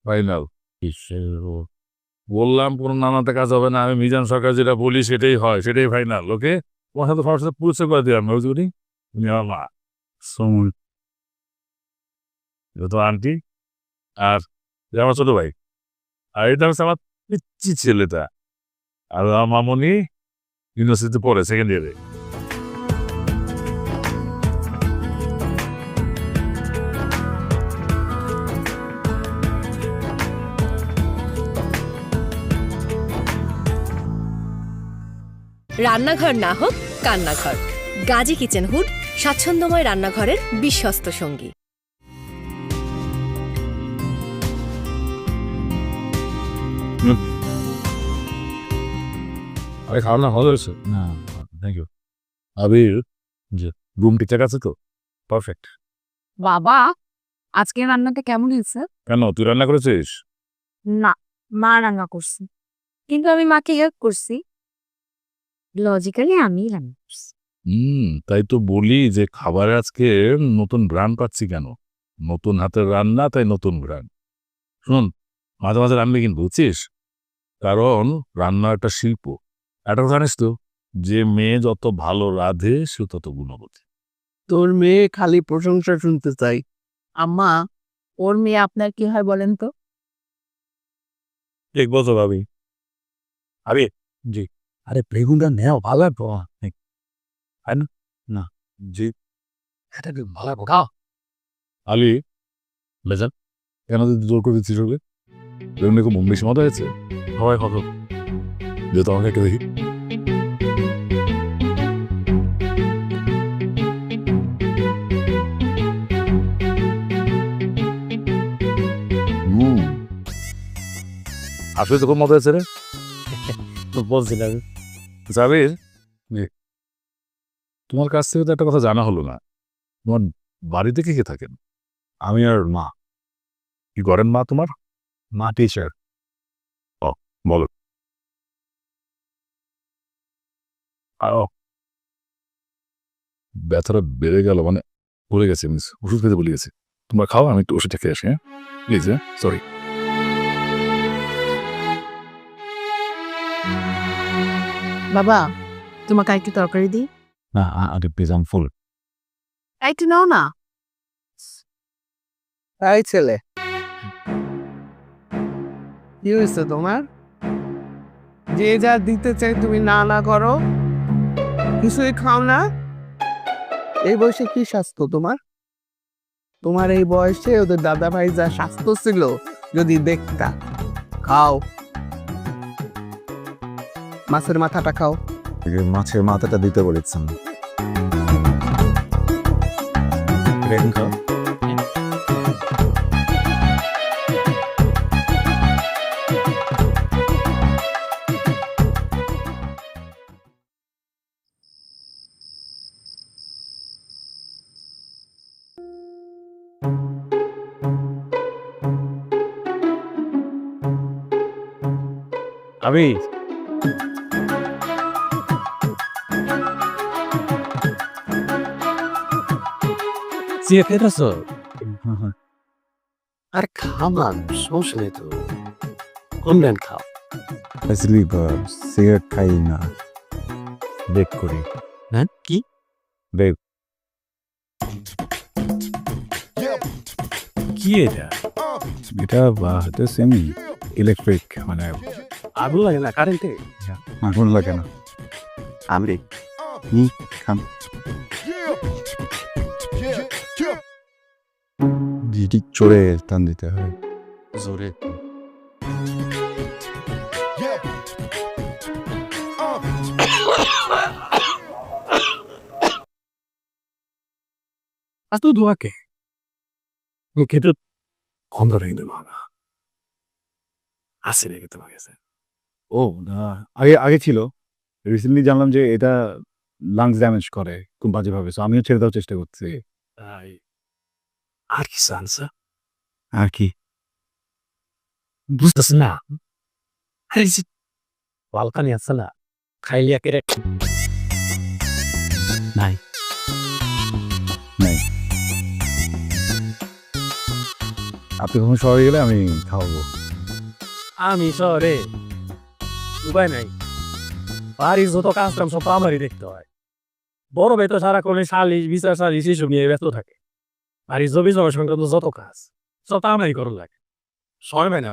Final. বললাম কোনো নানাতে কাজ হবে না, আমি মিজান সরকার যেটা বলি সেটাই হয়, সেটাই ফাইনাল। ওকে, তোমার সাথে সবার সাথে পরিচয় করে দিলাম, বুঝলি? তুমি আমার মা, তো আন্টি, আর আমার ছোট ভাই, আর এটা হচ্ছে আমার পিচ্ছি ছেলেটা, আর আমার মামনি ইউনিভার্সিটিতে পড়ে সেকেন্ড ইয়ারে। রান্নাঘর না হোক কান্নাঘর, গাজী কিচেন হুড স্বাচ্ছন্দ্যময় রান্নাঘরের বিশ্বস্ত সঙ্গী। আরে খাওয়া না ভালো হয়েছে? না, থ্যাংক ইউ। আবির, যে রুম ঠিকঠাক আছে তো? পারফেক্ট। বাবা, আজকে রান্নাটা কেমন হয়েছে? কেন, তুই রান্না করেছিস? না, মা রান্না করছে, কিন্তু আমি মাকে হেল্প করছি। লজিক্যালি আমি রান্না করছি। তাই তো বলি যে খাবারে আজকে নতুন ব্র্যান্ড পাচ্ছি কেন, নতুন হাতের রান্না, তাই নতুন ব্র্যান্ড। শুন, মাঝে মাঝে রান্না কিন্তু বুঝছিস, কারণ রান্না একটা শিল্প। একটা কথা জানিস তো, যে মেয়ে যত ভালো রাঁধে সে তত গুণবতী। তোর মেয়ে খালি প্রশংসা শুনতে চাই। আম্মা, ওর মেয়ে আপনার কি হয় বলেন তো? ঠিক বলছো ভাবি। আরে জি, আরে বেগুনটা নেও, ভালো লাগবো না? জি, এটা ভালো লাগবো, খাও। আলি, বেজান কেন তুই জোর করে দিচ্ছিস ওকে? বেগুন খুব বেশি মতো হয়েছে, সবাই কত যেহেতু আমাকে একটা দেখি। আসলে তো খুব মজা হয়েছে রে, বলছিলাম। জাবির, তোমার কাছ থেকে তো একটা কথা জানা হলো না, তোমার বাড়িতে কে কে থাকেন? আমি আর মা। কি করেন মা তোমার? মা টিচার। ও, বলো। ব্যথাটা বেড়ে গেল, মানে ভুলে গেছি, আমি ওষুধ খেতে ভুলে গেছি। তোমরা খাও, আমি একটু ওষুধটা খেয়ে আসি। হ্যাঁ প্লিজ, হ্যাঁ সরি। বাবা, তোমাকে একটু তরকারি দিই? না আগে প্লিজ, আম ফুল। একটু নাও না। এই ছেলে, কি হয়েছে তোমার? যে যা দিতে চাই তুমি না না করো, কিছুই খাও না। এই বয়সে কি স্বাস্থ্য তোমার? তোমার এই বয়সে ওদের দাদা ভাই যা স্বাস্থ্য ছিল যদি দেখতা। খাও, মাছের মাথাটা খাও। মাছের মাথাটা দিতে বলেছেন। আমি আর খাও না, সমস্যা নেই তো, কমলেন খাও। সিগারেট খাই না, বেক করি। হ্যাঁ কি? বেক। কি এটা? এটা হয়তো সেমি ইলেকট্রিক, মানে আগুন লাগে না কারেন্টে? আগুন লাগে না। আমি খান। জিটি চড়ে টান দিতে হয় জোরে। এত দোয়াকে খেতে গন্ধ রেখে ভাঙা আসে রেখে তোমার কাছে। ও না, আগে আগে ছিল, রিসেন্টলি জানলাম যে এটা লাংস ড্যামেজ করে খুব বাজেভাবে, সো আমিও ছেড়ে দেওয়ার চেষ্টা করছি। তাই আর কি সানসা আর কি বুঝতেছ না? বালকানি আছে না, খাইলিয়া কেড়ে নাই নাই। আপনি কখন শহরে গেলে আমি খাওয়াবো। আমি শহরে উপায় নাই, বাড়ির যত কাজ কাম সব তো আমারই দেখতে হয়। বড় ভাই তো সারাক্ষণ সালিশ বিচার সালিশ এসব নিয়ে ব্যস্ত থাকে। বাড়ির জমি জমা সংক্রান্ত যত কাজ সব তো আমারই করার লাগে, সময় পাই না।